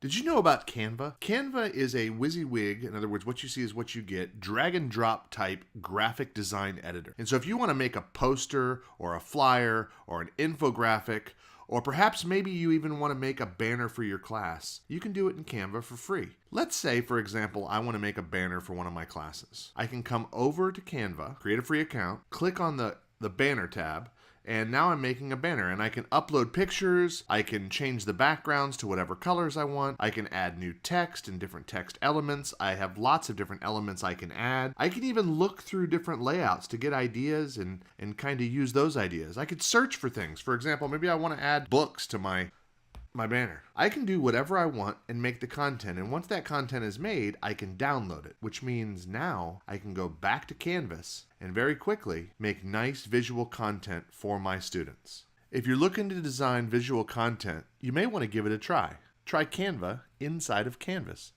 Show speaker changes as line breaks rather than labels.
Did you know about Canva? Canva is a WYSIWYG, in other words, what you see is what you get, drag and drop type graphic design editor. And so if you want to make a poster or a flyer or an infographic, or perhaps maybe you even want to make a banner for your class, you can do it in Canva for free. Let's say, for example, I want to make a banner for one of my classes. I can come over to Canva, create a free account, click on the banner tab, and now I'm making a banner, and I can upload pictures, I can change the backgrounds to whatever colors I want, I can add new text and different text elements, I have lots of different elements I can add. I can even look through different layouts to get ideas and kind of use those ideas. I could search for things. For example, maybe I want to add books to my banner. I can do whatever I want and make the content, and once that content is made, I can download it, which means now I can go back to Canvas and very quickly make nice visual content for my students. If you're looking to design visual content, you may want to give it a try. Try Canva inside of Canvas.